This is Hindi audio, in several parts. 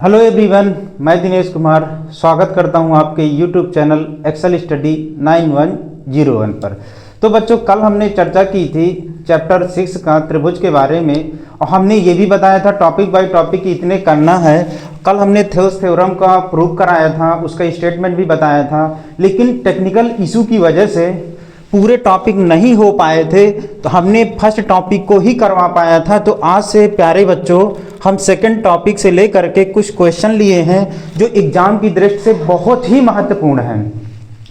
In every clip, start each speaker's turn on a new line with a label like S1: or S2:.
S1: हेलो एवरीवन, मैं दिनेश कुमार स्वागत करता हूं आपके यूट्यूब चैनल एक्सेल स्टडी 9101 पर। तो बच्चों, कल हमने चर्चा की थी चैप्टर 6 का त्रिभुज के बारे में और हमने ये भी बताया था टॉपिक बाय टॉपिक इतने करना है। कल हमने थेल्स थ्योरम का प्रूव कराया था, उसका स्टेटमेंट भी बताया था, लेकिन टेक्निकल इशू की वजह से पूरे टॉपिक नहीं हो पाए थे, तो हमने फर्स्ट टॉपिक को ही करवा पाया था। तो आज से प्यारे बच्चों हम सेकंड टॉपिक से लेकर के कुछ क्वेश्चन लिए हैं जो एग्जाम की दृष्टि से बहुत ही महत्वपूर्ण हैं।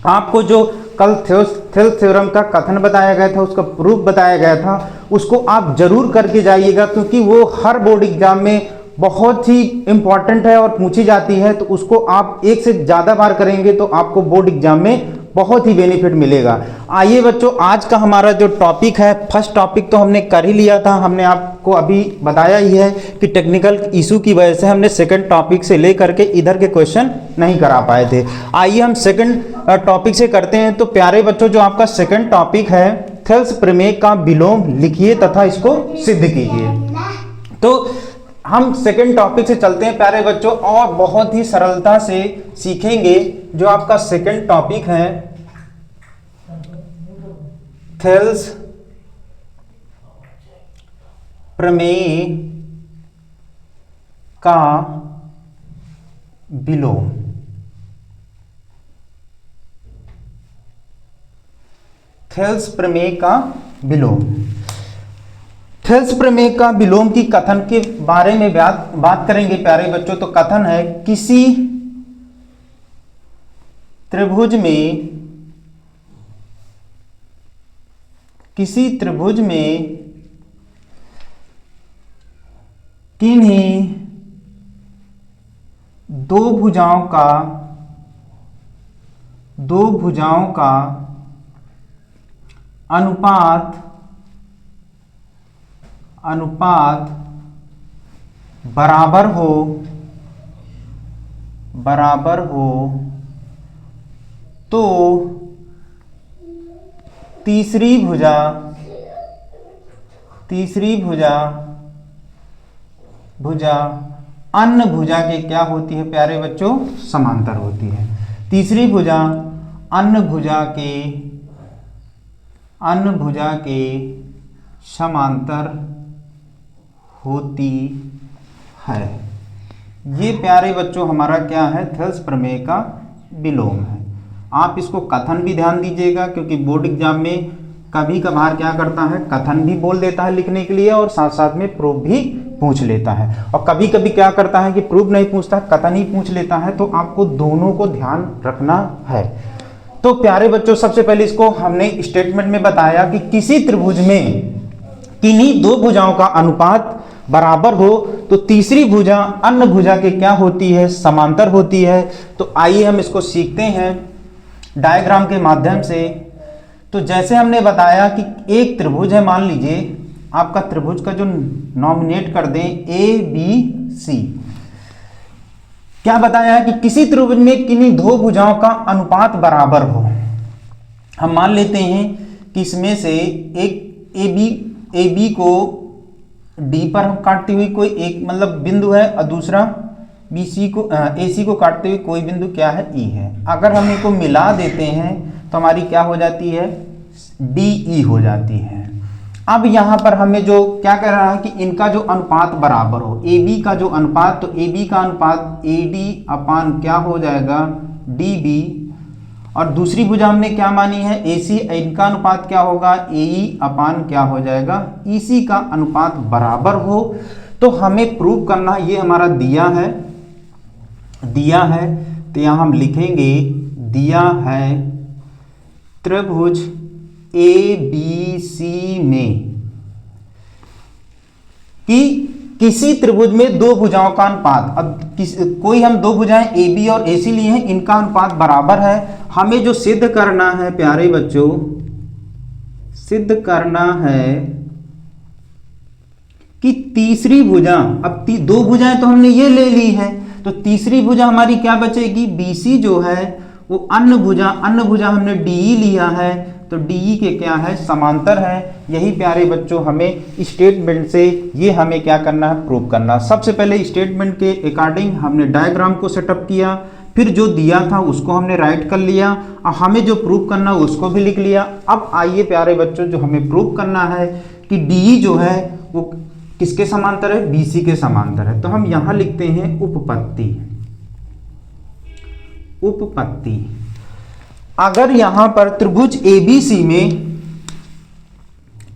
S1: आपको जो कल थेल्स थ्योरम का कथन बताया गया था, उसका प्रूफ बताया गया था, उसको आप जरूर करके जाइएगा, क्योंकि वो हर बोर्ड एग्जाम में बहुत ही इम्पॉर्टेंट है और पूछी जाती है। तो उसको आप एक से ज़्यादा बार करेंगे तो आपको बोर्ड एग्जाम में बहुत ही बेनिफिट मिलेगा। आइए बच्चों, आज का हमारा जो टॉपिक है, फर्स्ट टॉपिक तो हमने कर ही लिया था, हमने आपको अभी बताया ही है कि टेक्निकल इशू की वजह से हमने सेकंड टॉपिक से लेकर के इधर के क्वेश्चन नहीं करा पाए थे। आइए हम सेकंड टॉपिक से करते हैं। तो प्यारे बच्चों, जो आपका सेकंड टॉपिक है, थेल्स प्रमेय का विलोम लिखिए तथा इसको सिद्ध कीजिए। तो हम सेकंड टॉपिक से चलते हैं प्यारे बच्चों, और बहुत ही सरलता से सीखेंगे। जो आपका सेकंड टॉपिक है, थेल्स प्रमेय का विलोम। थेल्स प्रमेय का विलोम। थेल्स प्रमेय का विलोम की कथन के बारे में बात करेंगे प्यारे बच्चों। तो कथन है, किसी त्रिभुज में किन्हीं दो भुजाओं का अनुपात बराबर हो तो तीसरी भुजा अन्य भुजा के क्या होती है प्यारे बच्चों? समांतर होती है। तीसरी भुजा अन्य भुजा के समांतर होती है। ये प्यारे बच्चों हमारा क्या है? थेल्स प्रमेय का विलोम है। आप इसको कथन भी ध्यान दीजिएगा, क्योंकि बोर्ड एग्जाम में कभी कभार क्या करता है, कथन भी बोल देता है लिखने के लिए और साथ साथ में प्रूफ भी पूछ लेता है, और कभी कभी क्या करता है कि प्रूफ नहीं पूछता, कथन ही पूछ लेता है। तो आपको दोनों को ध्यान रखना है। तो प्यारे बच्चों, सबसे पहले इसको हमने स्टेटमेंट में बताया कि किसी त्रिभुज में किन्हीं दो भुजाओं का अनुपात बराबर हो तो तीसरी भुजा अन्य भुजा के क्या होती है? समांतर होती है। तो आइए हम इसको सीखते हैं डायग्राम के माध्यम से। तो जैसे हमने बताया कि एक त्रिभुज है, मान लीजिए आपका त्रिभुज का जो नॉमिनेट कर दें ABC। क्या बताया है कि किसी त्रिभुज में किन्हीं दो भुजाओं का अनुपात बराबर हो। हम मान लेते हैं कि इसमें से एक AB को D पर काटती हुई कोई एक मतलब बिंदु है, और दूसरा AC को काटते हुए कोई बिंदु क्या है? E है। अगर हम इनको मिला देते हैं तो हमारी क्या हो जाती है? DE हो जाती है। अब यहाँ पर हमें जो क्या कह रहा है कि इनका जो अनुपात बराबर हो, AB का जो अनुपात, तो AB का अनुपात AD अपान क्या हो जाएगा? DB। और दूसरी भुजा हमने क्या मानी है? AC। इनका अनुपात क्या होगा? AE अपान क्या हो जाएगा? EC का अनुपात बराबर हो। तो हमें प्रूव करना, ये हमारा दिया है। तो यहाँ हम लिखेंगे, दिया है त्रिभुज ABC में कि किसी त्रिभुज में दो भुजाओं का अनुपात, अब कोई हम दो भुजाएं AB और AC लिए हैं, इनका अनुपात बराबर है। हमें जो सिद्ध करना है प्यारे बच्चों, सिद्ध करना है कि तीसरी भुजा, अब दो भुजाएं तो हमने ये ले ली है, तो तीसरी भुजा हमारी क्या बचेगी? BC जो है वो अन्य भुजा हमने DE लिया है, तो DE के क्या है, समांतर है। यही प्यारे बच्चों हमें स्टेटमेंट से ये हमें क्या करना है, प्रूव करना। सबसे पहले स्टेटमेंट के अकॉर्डिंग हमने डायग्राम को सेटअप किया, फिर जो दिया था उसको हमने राइट कर लिया और हमें जो प्रूव करना उसको भी लिख लिया। अब आइए प्यारे बच्चों, जो हमें प्रूव करना है कि DE जो है वो किसके समांतर है, BC के समांतर है। तो हम यहां लिखते हैं उपपत्ति। उपपत्ति अगर यहां पर त्रिभुज ABC में,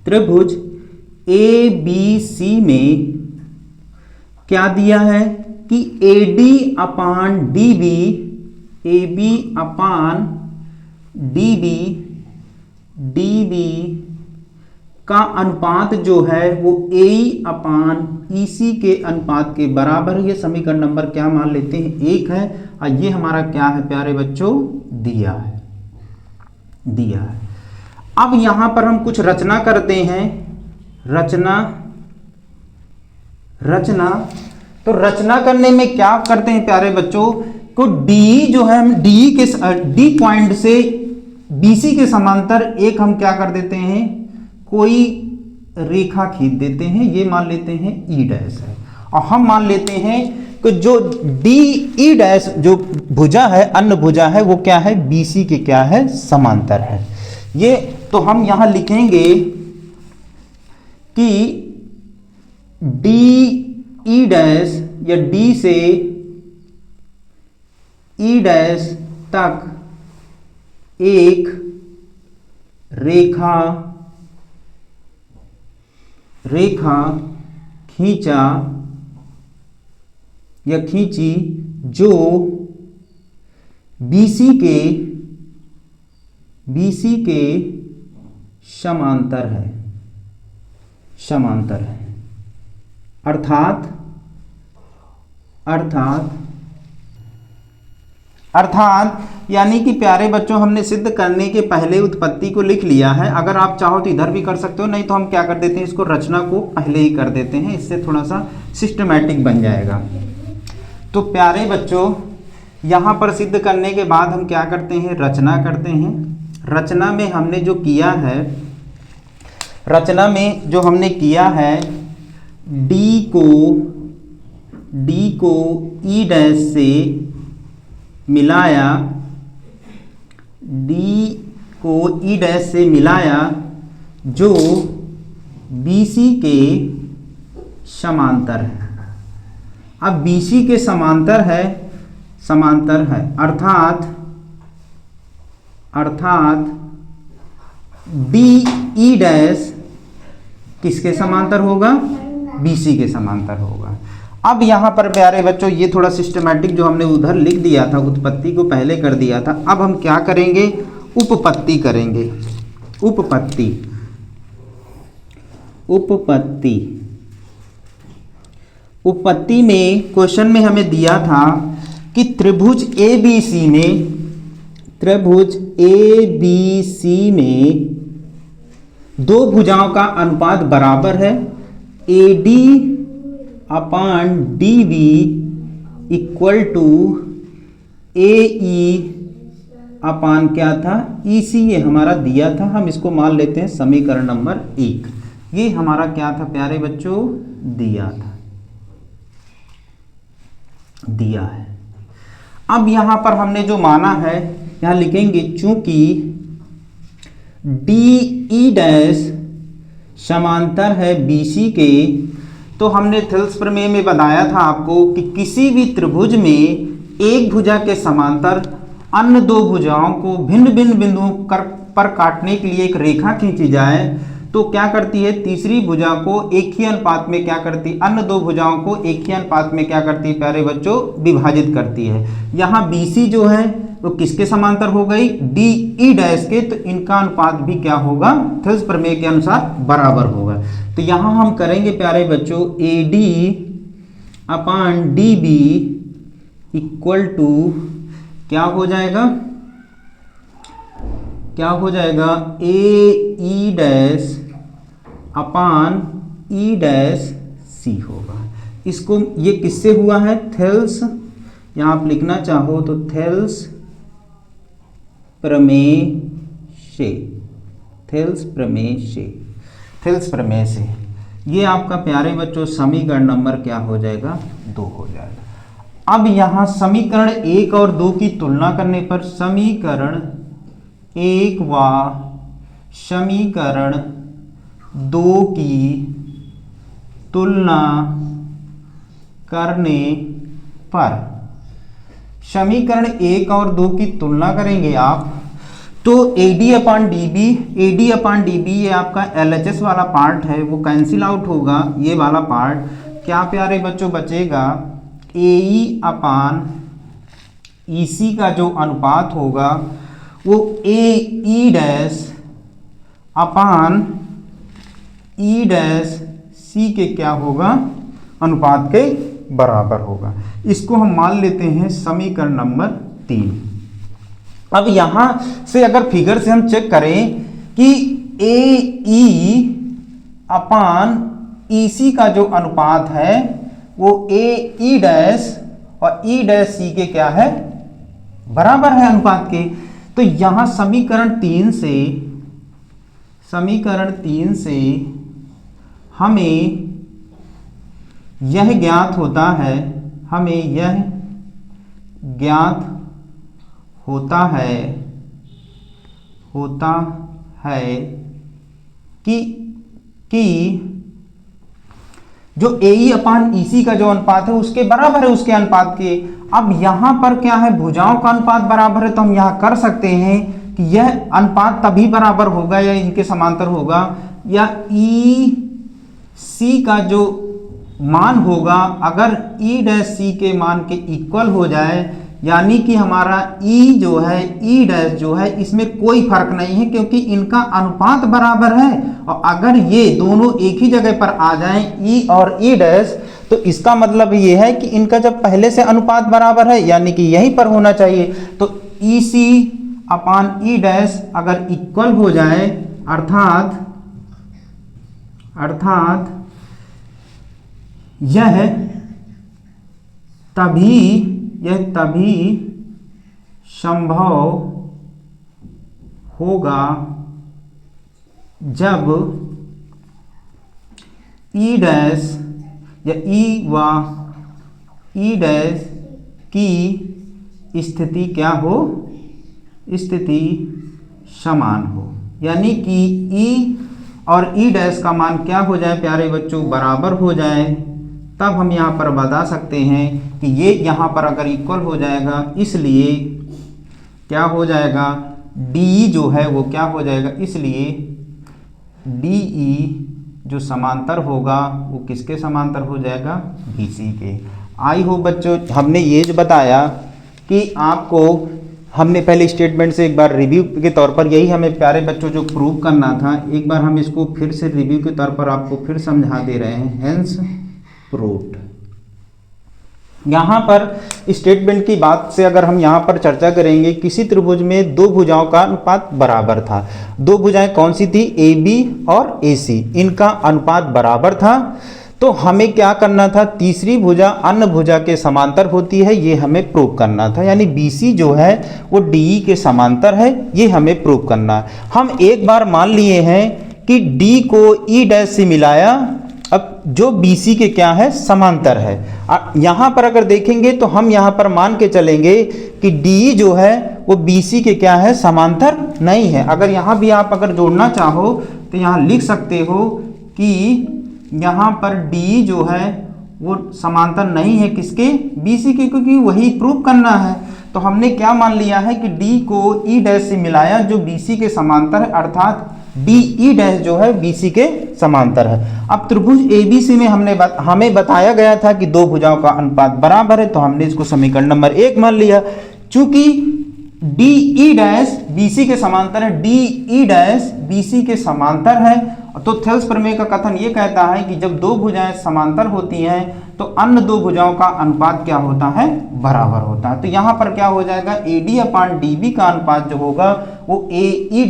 S1: त्रिभुज ABC में क्या दिया है कि AD अपान DB, AB अपान DB का अनुपात जो है वो AE अपान EC के अनुपात के बराबर है। ये समीकरण नंबर क्या मान लेते हैं, 1 है। और ये हमारा क्या है प्यारे बच्चों, दिया है। अब यहां पर हम कुछ रचना करते हैं। रचना तो रचना करने में क्या करते हैं प्यारे बच्चों को, DE जो है हम D पॉइंट से BC के समांतर एक हम क्या कर देते हैं, कोई रेखा खींच देते हैं। ये मान लेते हैं E डैश है और हम मान लेते हैं कि जो DE डैश जो भुजा है, अन्य भुजा है, वो क्या है, BC के क्या है, समांतर है। ये तो हम यहां लिखेंगे कि DE डैश या D से E डैश तक एक रेखा खींचा या खींची जो BC के समांतर है। अर्थात यानी कि प्यारे बच्चों हमने सिद्ध करने के पहले उत्पत्ति को लिख लिया है। अगर आप चाहो तो इधर भी कर सकते हो, नहीं तो हम क्या कर देते हैं, इसको रचना को पहले ही कर देते हैं, इससे थोड़ा सा सिस्टमैटिक बन जाएगा। तो प्यारे बच्चों यहाँ पर सिद्ध करने के बाद हम क्या करते हैं, रचना करते हैं। रचना में हमने जो किया है, D को E डैश से मिलाया, जो BC के समांतर है। अब BC के समांतर है अर्थात DE डैश किसके समांतर होगा, BC के समांतर होगा। अब यहाँ पर प्यारे बच्चों ये थोड़ा सिस्टमैटिक जो हमने उधर लिख दिया था, उत्पत्ति को पहले कर दिया था। अब हम क्या करेंगे, उपपत्ति करेंगे। उपपत्ति में क्वेश्चन में हमें दिया था कि त्रिभुज ABC में दो भुजाओं का अनुपात बराबर है। AD upon DB equal to AE upon क्या था, EC। ये हमारा दिया था, हम इसको मान लेते हैं समीकरण नंबर 1। ये हमारा क्या था प्यारे बच्चों, दिया है। अब यहां पर हमने जो माना है, यहां लिखेंगे चूंकि DE डैश समांतर है BC के, तो हमने थेल्स प्रमेय में बताया था आपको कि किसी भी त्रिभुज में एक भुजा के समांतर अन्य दो भुजाओं को भिन्न भिन्न बिंदुओं पर काटने के लिए एक रेखा खींची जाए तो क्या करती है, तीसरी भुजा को एक ही अनुपात में क्या करती, अन्य दो भुजाओं को एक ही अनुपात में क्या करती है प्यारे बच्चों, विभाजित करती है। यहाँ BC जो है वो किसके समांतर हो गई, DE डैश के, तो इनका अनुपात भी क्या होगा, थेल्स प्रमेय के अनुसार बराबर होगा। तो यहाँ हम करेंगे प्यारे बच्चों AD upon DB equal to क्या हो जाएगा, AE dash upon E dash C होगा। इसको ये किससे हुआ है, थेल्स, यहाँ आप लिखना चाहो तो थेल्स प्रमेय से, थेल्स प्रमेय से, थेल्स प्रमेय से। ये आपका प्यारे बच्चों समीकरण नंबर क्या हो जाएगा, 2 हो जाएगा। अब यहाँ समीकरण 1 और 2 की तुलना करने पर समीकरण 1 व समीकरण 2 की तुलना करने पर, समीकरण 1 और 2 की तुलना करेंगे आप तो AD/DB, AD/DB ये आपका LHS वाला पार्ट है वो कैंसिल आउट होगा, ये वाला पार्ट क्या प्यारे बच्चों बचेगा, AE/EC का जो अनुपात होगा वो AE'/E' के क्या होगा, अनुपात के बराबर होगा। इसको हम मान लेते हैं समीकरण नंबर 3। अब यहां से अगर फिगर से हम चेक करें कि AE/EC का जो अनुपात है वो AE' और E' के क्या है, बराबर है अनुपात के। तो यहां समीकरण 3 से हमें यह ज्ञात होता है, कि जो AE/EC का जो अनुपात है उसके बराबर है, उसके अनुपात के। अब यहां पर क्या है, भुजाओं का अनुपात बराबर है, तो हम यहां कर सकते हैं कि यह अनुपात तभी बराबर होगा या इनके समांतर होगा या EC का जो मान होगा अगर E' के मान के इक्वल हो जाए, यानी कि हमारा E जो है, E' जो है इसमें कोई फर्क नहीं है क्योंकि इनका अनुपात बराबर है। और अगर ये दोनों एक ही जगह पर आ जाएं E और E', तो इसका मतलब ये है कि इनका जब पहले से अनुपात बराबर है यानी कि यहीं पर होना चाहिए। तो EC/E' अगर इक्वल हो जाए अर्थात यह तभी संभव होगा जब E' या E व E' की स्थिति क्या हो, स्थिति समान हो, यानी कि E और E' का मान क्या हो जाए प्यारे बच्चों, बराबर हो जाए। तब हम यहाँ पर बता सकते हैं कि ये यहाँ पर अगर इक्वल हो जाएगा, इसलिए क्या हो जाएगा, DE जो है वो क्या हो जाएगा, इसलिए DE जो समांतर होगा वो किसके समांतर हो जाएगा, BC के। आई होप बच्चों हमने ये जो बताया कि आपको हमने पहले स्टेटमेंट से एक बार रिव्यू के तौर पर, यही हमें प्यारे बच्चों जो प्रूव करना था, एक बार हम इसको फिर से रिव्यू के तौर पर आपको फिर समझा दे रहे हैं। Hence proved. यहाँ पर स्टेटमेंट की बात से अगर हम यहाँ पर चर्चा करेंगे, किसी त्रिभुज में दो भुजाओं का अनुपात बराबर था। दो भुजाएं कौन सी थी, AB और AC, इनका अनुपात बराबर था। तो हमें क्या करना था, तीसरी भुजा अन्य भुजा के समांतर होती है, ये हमें प्रूव करना था। यानी BC जो है वो DE के समांतर है, ये हमें प्रूव करना है। हम एक बार मान लिए हैं कि D को E' से मिलाया, अब जो BC के क्या है, समांतर है। यहाँ पर अगर देखेंगे तो हम यहाँ पर मान के चलेंगे कि DE जो है वो BC के क्या है, समांतर नहीं है। अगर यहाँ भी आप अगर जोड़ना चाहो तो यहाँ लिख सकते हो कि यहाँ पर DE जो है वो समांतर नहीं है किसके, BC के, क्योंकि वही प्रूव करना है। तो हमने क्या मान लिया है कि D को E' से मिलाया जो BC के समांतर है, अर्थात DE' जो है BC के समांतर है। अब त्रिभुज ABC में हमें बताया गया था कि दो भुजाओं का अनुपात बराबर है, तो हमने इसको समीकरण नंबर 1 मान लिया। चूंकि DE' BC के समांतर है, DE' BC के समांतर है, तो थेल्स प्रमेय का कथन ये कहता है कि जब दो भुजाएं समांतर होती हैं तो अन्य दो भुजाओं का अनुपात क्या होता है, बराबर होता है। तो यहाँ पर क्या हो जाएगा, AD/DB का अनुपात जो होगा वो AE'/E'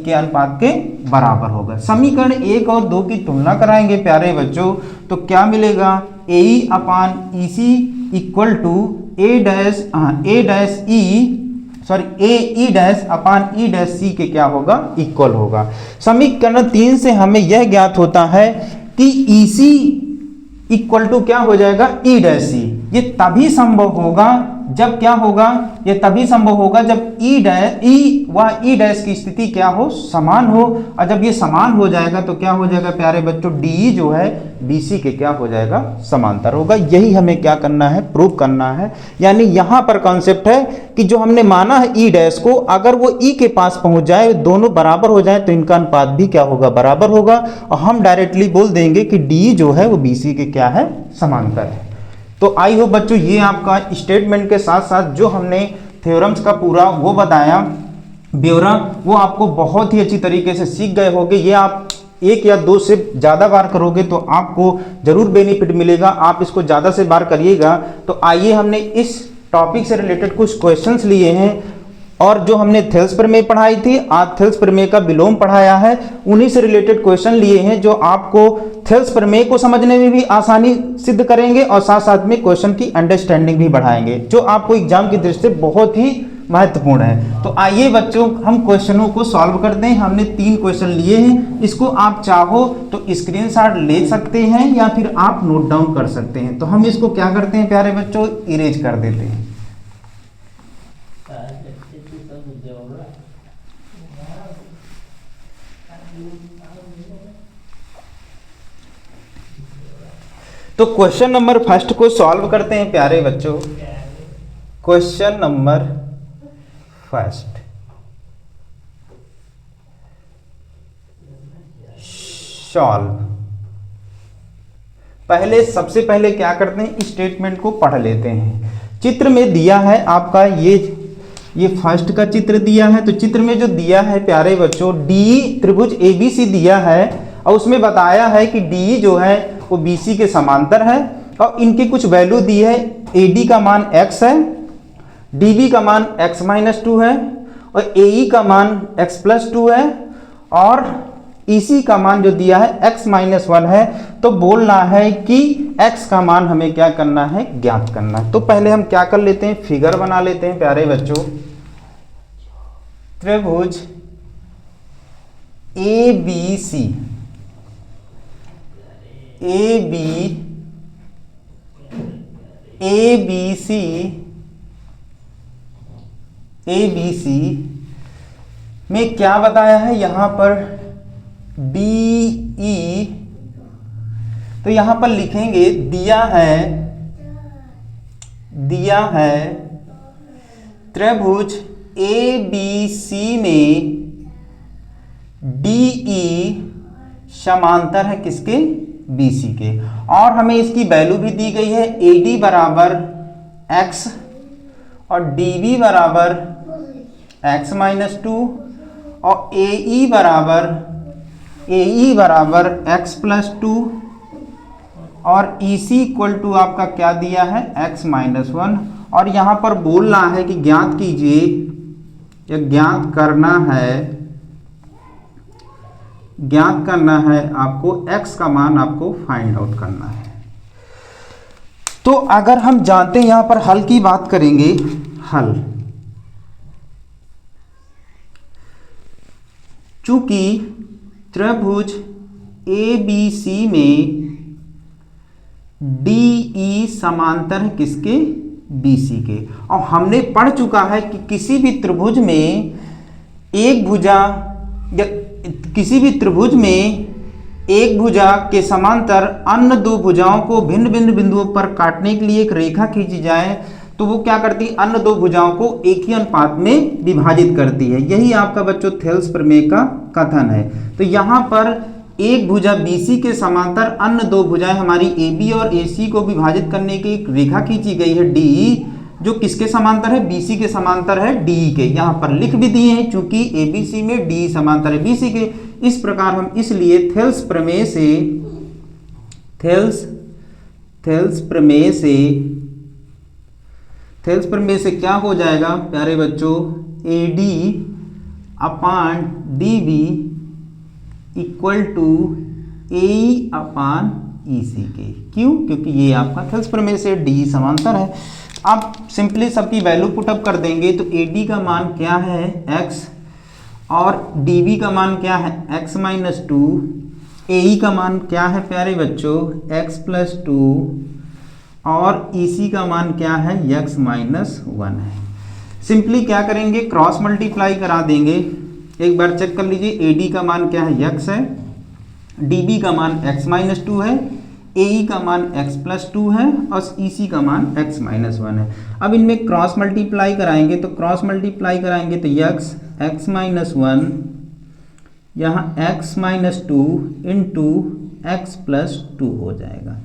S1: के अनुपात के बराबर होगा। समीकरण 1 और 2 की तुलना कराएंगे प्यारे बच्चों, तो क्या मिलेगा, AE/EC equal to A'(E) sorry A E dash upon E dash C के क्या होगा, इक्वल होगा। समीकरण 3 से हमें यह ज्ञात होता है कि ई सी इक्वल टू क्या हो जाएगा, ई डैश सी। ये तभी संभव होगा जब क्या होगा, ये तभी संभव होगा जब ई व ई डैश की स्थिति क्या हो, समान हो। और जब ये समान हो जाएगा तो क्या हो जाएगा प्यारे बच्चों, डी जो है बीसी के क्या हो जाएगा, समांतर होगा। यही हमें क्या करना है, प्रूव करना है। यानी यहां पर कॉन्सेप्ट है कि जो हमने माना है ई डैश को, अगर वो ई के पास पहुंच जाए, दोनों बराबर हो जाए, तो इनका अनुपात भी क्या होगा, बराबर होगा। और हम डायरेक्टली बोल देंगे कि डी जो है वो बीसी के क्या है, समांतर है। तो आई होप बच्चों ये आपका स्टेटमेंट के साथ साथ जो हमने थ्योरम्स का पूरा वो बताया ब्यौरा, वो आपको बहुत ही अच्छी तरीके से सीख गए होंगे। ये आप 1 या 2 से ज़्यादा बार करोगे तो आपको ज़रूर बेनिफिट मिलेगा। आप इसको ज़्यादा से बार करिएगा। तो आइए हमने इस टॉपिक से रिलेटेड कुछ क्वेश्चंस लिए हैं, और जो हमने थेल्स प्रमेय पढ़ाई थी, आज थेल्स प्रमेय का विलोम पढ़ाया है, उन्हीं से रिलेटेड क्वेश्चन लिए हैं जो आपको थेल्स प्रमेय को समझने में भी आसानी सिद्ध करेंगे और साथ साथ में क्वेश्चन की अंडरस्टैंडिंग भी बढ़ाएंगे, जो आपको एग्जाम की दृष्टि से बहुत ही महत्वपूर्ण है। तो आइए बच्चों हम क्वेश्चनों को सॉल्व करते हैं। हमने 3 क्वेश्चन लिए हैं, इसको आप चाहो तो स्क्रीनशॉट ले सकते हैं या फिर आप नोट डाउन कर सकते हैं। तो हम इसको क्या करते हैं प्यारे बच्चों, इरेज कर देते हैं। तो क्वेश्चन नंबर फर्स्ट को सॉल्व करते हैं प्यारे बच्चों। Question number first, solve. सबसे पहले क्या करते हैं, स्टेटमेंट को पढ़ लेते हैं। चित्र में दिया है आपका ये फर्स्ट का चित्र दिया है। तो चित्र में जो दिया है प्यारे बच्चों, डी त्रिभुज एबीसी दिया है और उसमें बताया है कि डी जो है वो बीसी के समांतर है और इनकी कुछ वैल्यू दी है। एडी का मान x है, डीबी का मान x-2 है और एई का मान x+2 है और ईसी का मान जो दिया है x-1 है। तो बोलना है कि x का मान हमें क्या करना है, ज्ञात करना है। तो पहले हम क्या कर लेते हैं, फिगर बना लेते हैं प्यारे बच्चों। त्रिभुज ABC ABC में क्या बताया है, यहां पर DE, तो यहां पर लिखेंगे दिया है त्रिभुज ABC में DE समांतर है किसके, BC के। और हमें इसकी वैल्यू भी दी गई है, AD बराबर x और DB बराबर x-2 और AE बराबर x+2 और EC इक्वल टू आपका क्या दिया है, x-1। और यहाँ पर बोलना है कि ज्ञात कीजिए, या ज्ञात करना है आपको, x का मान आपको फाइंड आउट करना है। तो अगर हम जानते हैं, यहां पर हल की बात करेंगे, हल, चूंकि त्रिभुज ABC में DE समांतर है किसके, BC के। और हमने पढ़ चुका है कि किसी भी त्रिभुज में एक भुजा या किसी भी त्रिभुज में एक भुजा के समांतर अन्य 2 भुजाओं को भिन्न भिन्न बिंदुओं पर काटने के लिए एक रेखा खींची जाए तो वो क्या करती है, अन्य 2 भुजाओं को एक ही अनुपात में विभाजित करती है। यही आपका बच्चों थेल्स प्रमेय का कथन है। तो यहाँ पर एक भुजा BC के समांतर अन्य 2 भुजाएं हमारी AB और AC को विभाजित करने की एक रेखा खींची गई है DE, जो किसके समांतर है, BC के समांतर है, DE के। यहाँ पर लिख भी दिए हैं चूंकि ABC में DE समांतर है BC के। इस प्रकार हम इसलिए थेल्स प्रमेय से क्या हो जाएगा प्यारे बच्चों, AD upon DB equal to AE upon EC के। क्यों, क्योंकि ये आपका थेल्स प्रमेय से DE समांतर है। अब सिंपली सबकी वैल्यू पुटअप कर देंगे तो AD का मान क्या है x और DB का मान क्या है x माइनस 2, AE का मान क्या है प्यारे बच्चों x प्लस 2 और EC का मान क्या है x माइनस 1 है। सिंपली क्या करेंगे क्रॉस मल्टीप्लाई करा देंगे। एक बार चेक कर लीजिए AD का मान क्या है x है, DB का मान x माइनस 2 है, AE का मान x प्लस 2 है और EC का मान x माइनस 1 है। अब इनमें क्रॉस मल्टीप्लाई कराएंगे तो क्रॉस मल्टीप्लाई कराएंगे तो x माइनस 1 यहाँ x minus 2 into x plus 2 हो जाएगा।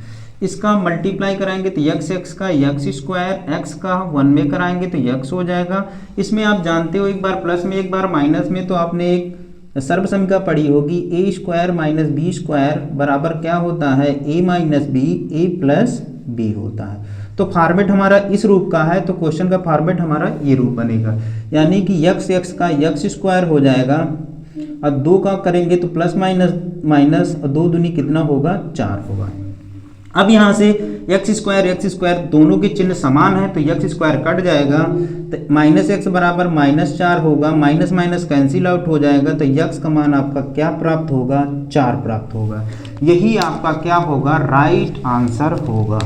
S1: इसका मल्टीप्लाई कराएंगे तो x का x स्क्वायर, x का 1 में कराएंगे तो x हो जाएगा। इसमें आप जानते हो एक बार प्लस में एक बार माइनस में, तो आपने एक सर्वसमीका पढ़ी होगी ए स्क्वायर माइनस बी स्क्वायर बराबर क्या होता है ए माइनस बी, ए प्लस बी होता है। तो फॉर्मेट हमारा इस रूप का है, तो क्वेश्चन का फॉर्मेट हमारा ये रूप बनेगा, यानी कि x का x स्क्वायर हो जाएगा और 2 का करेंगे तो प्लस माइनस माइनस और 2 दूनी कितना होगा 4 होगा। अब यहाँ से x स्क्वायर दोनों के चिन्ह समान है तो x स्क्वायर कट जाएगा तो माइनस x बराबर माइनस 4 होगा, माइनस माइनस कैंसिल आउट हो जाएगा तो x का मान आपका क्या प्राप्त होगा 4 प्राप्त होगा। यही आपका क्या होगा राइट आंसर होगा।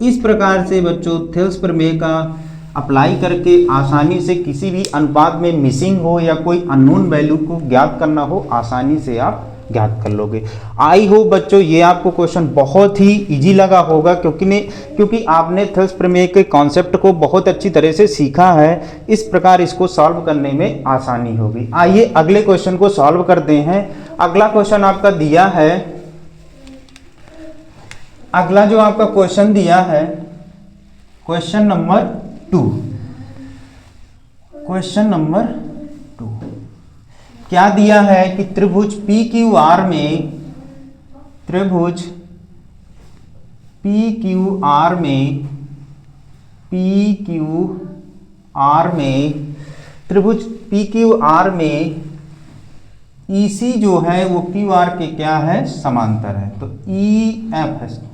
S1: इस प्रकार से बच्चों थेल्स प्रमेय का अप्लाई करके आसानी से किसी भी अनुपात में मिसिंग हो या कोई अननोन वैल्यू को ज्ञात करना हो आसानी से आप ज्ञात कर लोगे। आई होप बच्चों ये आपको क्वेश्चन बहुत ही इजी लगा होगा, क्योंकि आपने थेल्स प्रमेय के कॉन्सेप्ट को बहुत अच्छी तरह से सीखा है। इस प्रकार इसको सॉल्व करने में आसानी होगी। आइए अगले क्वेश्चन को सॉल्व करते हैं। अगला क्वेश्चन आपका दिया है, अगला जो आपका क्वेश्चन दिया है क्वेश्चन नंबर 2। क्वेश्चन नंबर 2 क्या दिया है कि त्रिभुज PQR में, त्रिभुज PQR में, त्रिभुज PQR में EC जो है वो QR के क्या है समांतर है। तो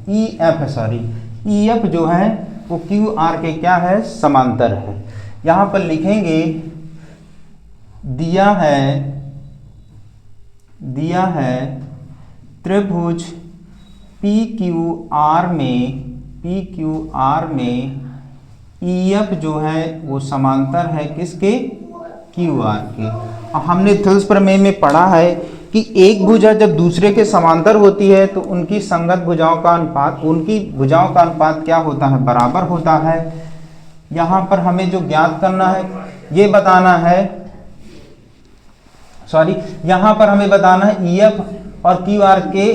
S1: EF जो है वो QR के क्या है समांतर है। यहाँ पर लिखेंगे दिया है त्रिभुज PQR में EF जो है वो समांतर है किसके QR के। और हमने थेल्स प्रमेय में पढ़ा है कि एक भुजा जब दूसरे के समांतर होती है तो उनकी संगत भुजाओं का अनुपात क्या होता है बराबर होता है। यहाँ पर हमें जो ज्ञात करना है ये बताना है, यहाँ पर हमें बताना है EF और QR के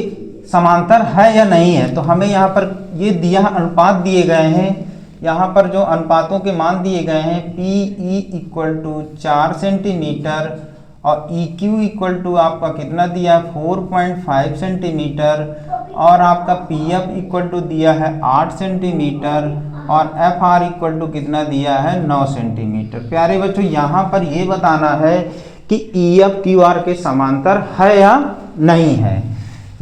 S1: समांतर है या नहीं है। तो हमें यहाँ पर ये दिया अनुपात दिए गए हैं, यहाँ पर जो अनुपातों के मान दिए गए हैं PE इक्वल टू 4 सेंटीमीटर और EQ इक्वल टू आपका कितना दिया 4.5 सेंटीमीटर और आपका PF इक्वल टू दिया है 8 सेंटीमीटर और FR इक्वल टू कितना दिया है 9 सेंटीमीटर। प्यारे बच्चों यहाँ पर ये बताना है कि EF QR के समांतर है या नहीं है।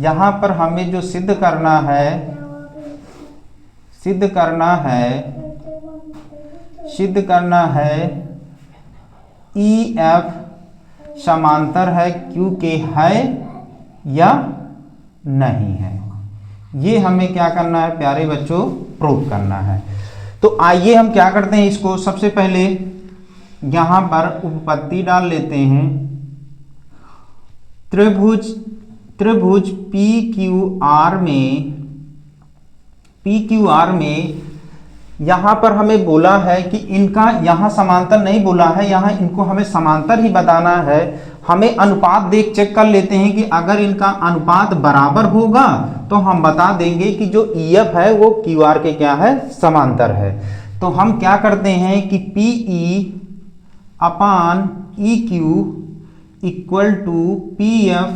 S1: यहाँ पर हमें जो सिद्ध करना है EF समांतर है Q के है या नहीं है, ये हमें क्या करना है प्यारे बच्चों प्रूव करना है। तो आइए हम क्या करते हैं, इसको सबसे पहले यहाँ पर उपपत्ति डाल लेते हैं। त्रिभुज PQR में यहाँ पर हमें बोला है कि इनका यहाँ समांतर नहीं बोला है, यहाँ इनको हमें समांतर ही बताना है। हमें अनुपात देख चेक कर लेते हैं कि अगर इनका अनुपात बराबर होगा तो हम बता देंगे कि जो EF है वो QR के क्या है समांतर है। तो हम क्या करते हैं कि PE upon EQ equal to PF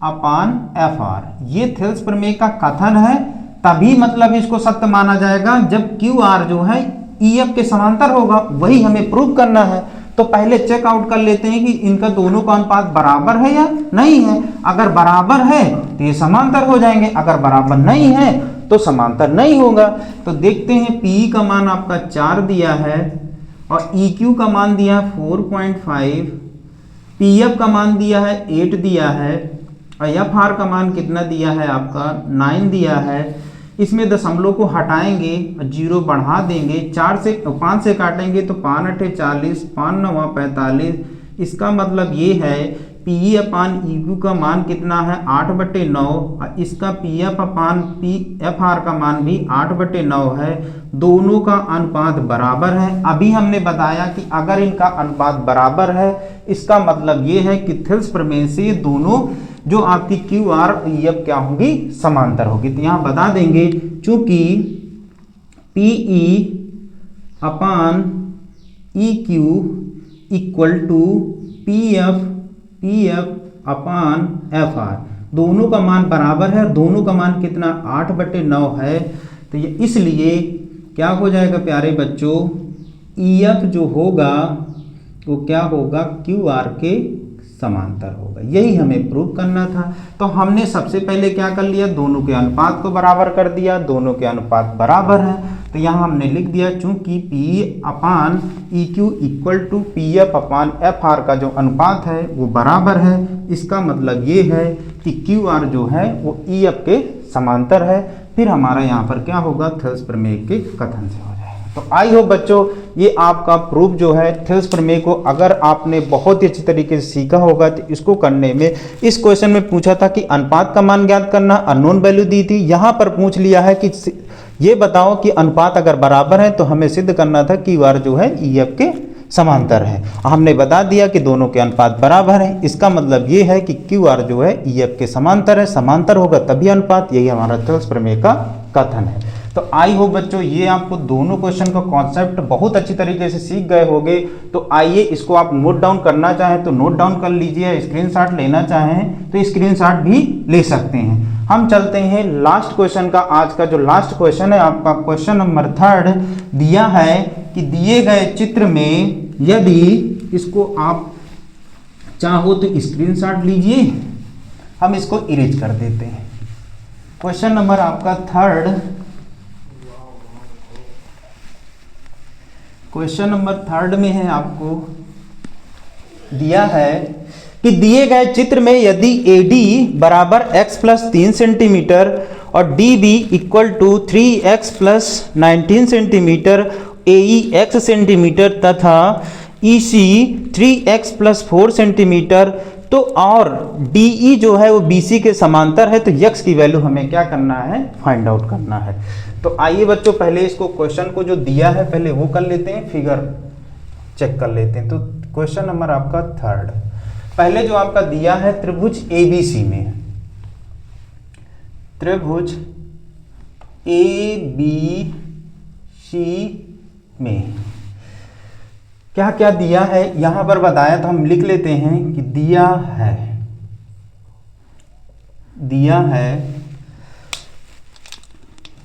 S1: upon FR, ये थेल्स प्रमेय का कथन है। तभी मतलब इसको सत्य माना जाएगा जब QR जो है EF के समांतर होगा, वही हमें प्रूव करना है। तो पहले चेक आउट कर लेते हैं कि इनका दोनों का अनुपात बराबर है या नहीं है। अगर बराबर है तो ये समांतर हो जाएंगे, अगर बराबर नहीं है तो समांतर नहीं होगा। तो देखते हैं पी का मान आपका 4 दिया है और EQ का मान दिया है 4.5, PF का मान दिया है 8 दिया है और FR का मान कितना दिया है आपका 9 दिया है। इसमें दशमलव को हटाएंगे और 0 बढ़ा देंगे, 5 से काटेंगे तो 5 8 40, 5 9 45। इसका मतलब ये है PE अपान EQ का मान कितना है 8/9 और इसका PF अपान FR का मान भी 8/9 है। दोनों का अनुपात बराबर है। अभी हमने बताया कि अगर इनका अनुपात बराबर है इसका मतलब ये है कि थेल्स प्रमेय से ये दोनों जो आपकी QR EF क्या होगी, समांतर होगी। तो यहाँ बता देंगे चूंकि PE upon EQ equal to PF upon FR, दोनों का मान बराबर है। दोनों का मान कितना 8/9 है। तो ये इसलिए क्या हो जाएगा प्यारे बच्चों, EF जो होगा वो क्या होगा, QR के समांतर होगा। यही हमें प्रूव करना था। तो हमने सबसे पहले क्या कर लिया, दोनों के अनुपात को बराबर कर दिया। दोनों के अनुपात बराबर है तो यहाँ हमने लिख दिया चूंकि PE upon EQ equal to PF upon FR का जो अनुपात है वो बराबर है। इसका मतलब ये है कि QR जो है वो EF के समांतर है। फिर हमारा यहाँ पर क्या होगा, थेल्स प्रमेय के कथन से हो जाएगा। तो आई होप बच्चों ये आपका प्रूफ जो है थेल्स प्रमेय को अगर आपने बहुत ही अच्छी तरीके से सीखा होगा तो इसको करने में, इस क्वेश्चन में पूछा था कि अनुपात का मान ज्ञात करना, अननोन वैल्यू दी थी। यहाँ पर पूछ लिया है कि ये बताओ कि अनुपात अगर बराबर है तो हमें सिद्ध करना था कि QR जो है EF के समांतर है। हमने बता दिया कि दोनों के अनुपात बराबर है। इसका मतलब ये है कि QR जो है EF के समांतर है। समांतर होगा तभी अनुपात, यही हमारा थेल्स प्रमेय का कथन है। तो आई होप बच्चों ये आपको दोनों क्वेश्चन का कॉन्सेप्ट बहुत अच्छी तरीके से सीख गए होंगे। तो आइए इसको आप नोट डाउन करना चाहें तो नोट डाउन कर लीजिए, स्क्रीनशॉट लेना चाहें तो स्क्रीनशॉट भी ले सकते हैं। हम चलते हैं लास्ट क्वेश्चन का। आज का जो लास्ट क्वेश्चन है आपका क्वेश्चन नंबर 3 दिया है कि दिए गए चित्र में यदि, इसको आप चाहो तो स्क्रीनशॉट लीजिए, हम इसको इरेज कर देते हैं। क्वेश्चन नंबर आपका 3, क्वेश्चन नंबर 3 में है, आपको दिया है कि दिए गए चित्र में यदि AD बराबर x प्लस 3 सेंटीमीटर और DB equal to 3x plus 19 centimetre, AE x centimetre तथा EC 3x प्लस 4 सेंटीमीटर, तो और DE जो है वो BC के समांतर है, तो x की वैल्यू हमें क्या करना है, फाइंड आउट करना है। तो आइए बच्चों पहले इसको क्वेश्चन को जो दिया है पहले वो कर लेते हैं, फिगर चेक कर लेते हैं। तो क्वेश्चन नंबर आपका 3 पहले जो आपका दिया है त्रिभुज ABC में, त्रिभुज ABC में क्या क्या दिया है यहां पर बताया, तो हम लिख लेते हैं कि दिया है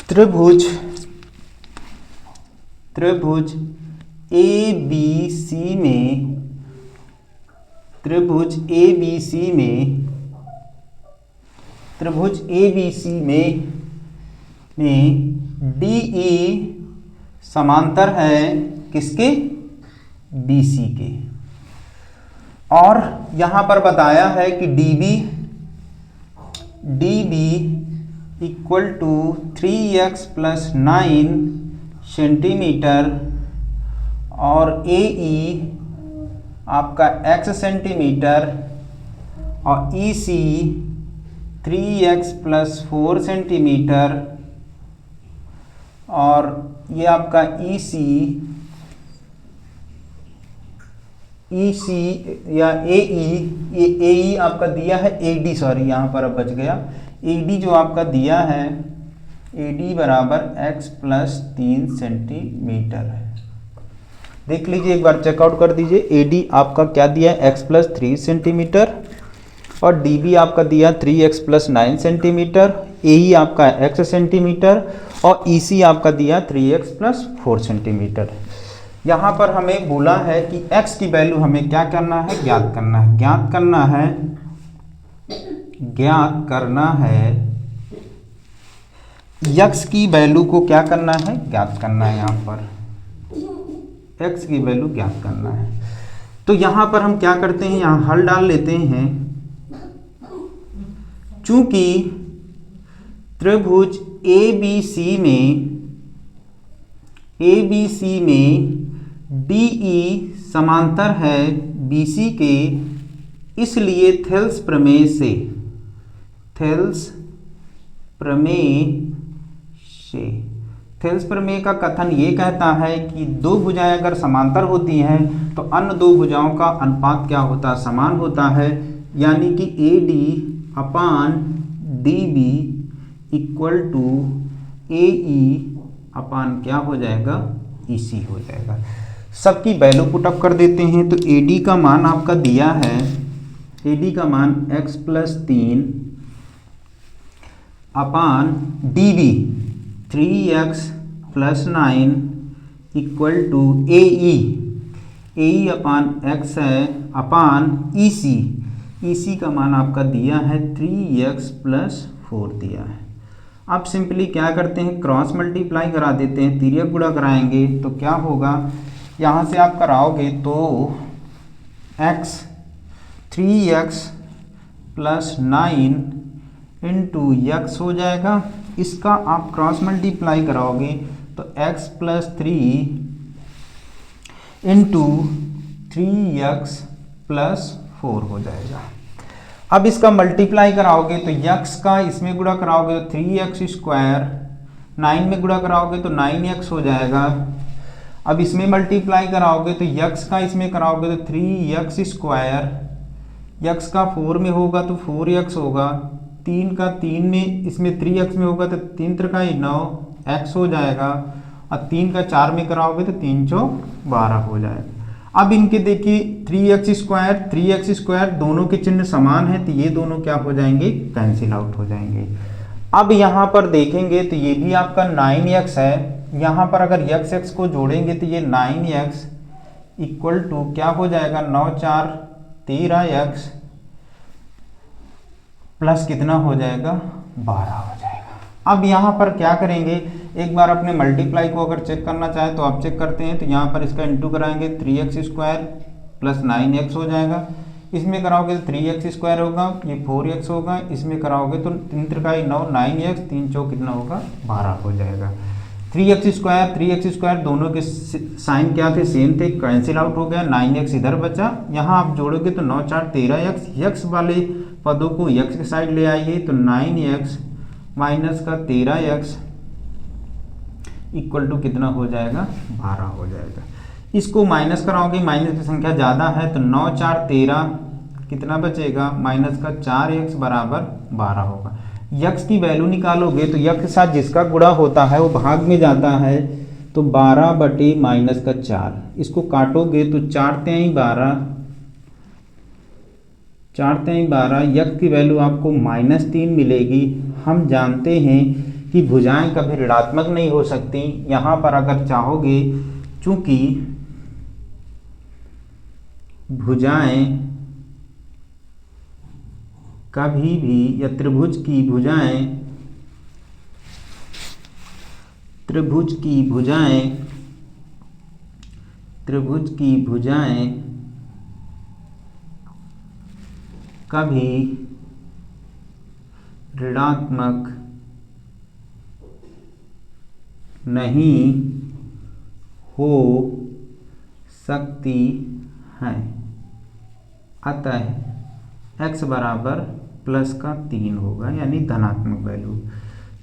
S1: त्रिभुज ABC में, त्रिभुज ABC में DE समांतर है किसके, BC के। और यहां पर बताया है कि DB equal to 3x plus 9 centimetre और AE आपका x सेंटीमीटर और EC 3x प्लस 4 सेंटीमीटर और ये आपका EC या AE आपका दिया है AD, सॉरी यहाँ पर अब बच गया, AD जो आपका दिया है AD बराबर x प्लस 3 सेंटीमीटर है। देख लीजिए एक बार चेकआउट कर दीजिए, AD आपका क्या दिया है x प्लस 3 सेंटीमीटर और DB आपका दिया 3x प्लस 9 सेंटीमीटर, AE आपका x सेंटीमीटर और EC आपका दिया 3x प्लस 4 सेंटीमीटर। यहाँ पर हमें बोला है कि x की वैल्यू हमें क्या करना है, ज्ञात यक्स की वैल्यू को क्या करना है, ज्ञात करना है। यहाँ पर एक्स की वैल्यू ज्ञात करना है। तो यहाँ पर हम क्या करते हैं, यहाँ हल डाल लेते हैं। चूंकि त्रिभुज ABC में DE समांतर है BC के, इसलिए थेल्स प्रमेय का कथन ये कहता है कि दो भुजाएं अगर समांतर होती हैं तो अन्य दो भुजाओं का अनुपात क्या होता है, समान होता है। यानी कि AD upon DB equal to AE upon क्या हो जाएगा, EC हो जाएगा। सबकी वैल्यू पुटअप कर देते हैं। तो AD का मान आपका दिया है, AD का मान x plus 3 upon DB 3x plus 9 equal to AE upon x है अपान EC का मान आपका दिया है 3x प्लस 4 दिया है। अब सिंपली क्या करते हैं, क्रॉस मल्टीप्लाई करा देते हैं, तिर्यक गुणा कराएंगे तो क्या होगा, यहाँ से आप कराओगे तो x 3x plus 9 into x हो जाएगा। इसका आप क्रॉस मल्टीप्लाई कराओगे तो x plus 3 into 3x plus 4 हो जाएगा। अब इसका मल्टीप्लाई कराओगे तो x का इसमें गुणा कराओगे तो 3x स्क्वायर, 9 में गुणा कराओगे तो 9x हो जाएगा। अब इसमें मल्टीप्लाई कराओगे तो x का इसमें कराओगे तो 3x स्क्वायर, x का 4 में होगा तो 4x होगा, 3 का 3 में इसमें 3x में होगा तो 3 त्रिका 9x हो जाएगा, और 3 का 4 में कराओगे तो 3 चौक 12 हो जाएगा। अब इनके देखिए 3x स्क्वायर दोनों के चिन्ह समान है तो ये दोनों क्या हो जाएंगे, कैंसिल आउट हो जाएंगे। अब यहाँ पर देखेंगे तो ये भी आपका 9x है, यहाँ पर अगर x को जोड़ेंगे तो ये 9x इक्वल टू क्या हो जाएगा, 9 4 13x प्लस कितना हो जाएगा, 12 हो जाएगा। अब यहाँ पर क्या करेंगे, एक बार अपने मल्टीप्लाई को अगर चेक करना चाहे तो आप चेक करते हैं। तो यहाँ पर इसका इंटू कराएंगे 3x स्क्वायर प्लस 9x हो जाएगा, इसमें कराओगे तो 3x स्क्वायर होगा, ये 4x होगा, इसमें कराओगे तो 3 त्रिकाई 9 9x 3 चौक कितना होगा, 12 हो जाएगा। 3x स्क्वायर दोनों के साइन क्या थे, सेम थे, कैंसिल आउट हो गया, 9x इधर बचा। यहाँ आप जोड़ोगे तो 9 4 13x, x वाले पदों को x के साइड ले आइए तो 9x माइनस का 13x इक्वल टू कितना हो जाएगा, 12 हो जाएगा। इसको माइनस कराओगे, माइनस की संख्या ज़्यादा है तो 9 4 13 कितना बचेगा, माइनस का 4x बराबर 12 होगा। यक्स की वैल्यू निकालोगे तो यक्स के साथ जिसका गुणा होता है वो भाग में जाता है, तो 12 बटे माइनस का 4, इसको काटोगे तो 4 तेई 12, यक्स की वैल्यू आपको -3 मिलेगी। हम जानते हैं कि भुजाएं कभी ऋणात्मक नहीं हो सकती। यहाँ पर अगर चाहोगे, चूंकि भुजाएं कभी भी या त्रिभुज की भुजाएं कभी ऋणात्मक नहीं हो सकती हैं, अतः x बराबर प्लस का 3 होगा, यानी धनात्मक वैल्यू।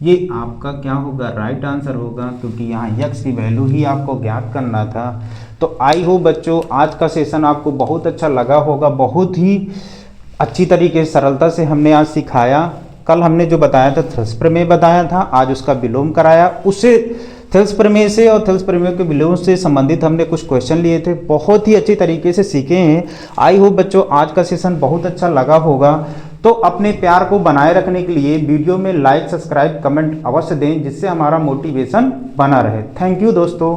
S1: ये आपका क्या होगा, राइट आंसर होगा, क्योंकि यहाँ x की वैल्यू ही आपको ज्ञात करना था। तो आई होप बच्चों आज का सेशन आपको बहुत अच्छा लगा होगा। बहुत ही अच्छी तरीके से सरलता से हमने आज सिखाया। कल हमने जो बताया था थेल्स प्रमेय बताया था, आज उसका विलोम कराया। उससे थेल्स प्रमेय से और थेल्स प्रमेय के विलोम से संबंधित हमने कुछ क्वेश्चन लिए थे, बहुत ही अच्छी तरीके से सीखे हैं। आई होप बच्चों आज का सेशन बहुत अच्छा लगा होगा। तो अपने प्यार को बनाए रखने के लिए वीडियो में लाइक, सब्सक्राइब, कमेंट अवश्य दें, जिससे हमारा मोटिवेशन बना रहे। थैंक यू दोस्तों।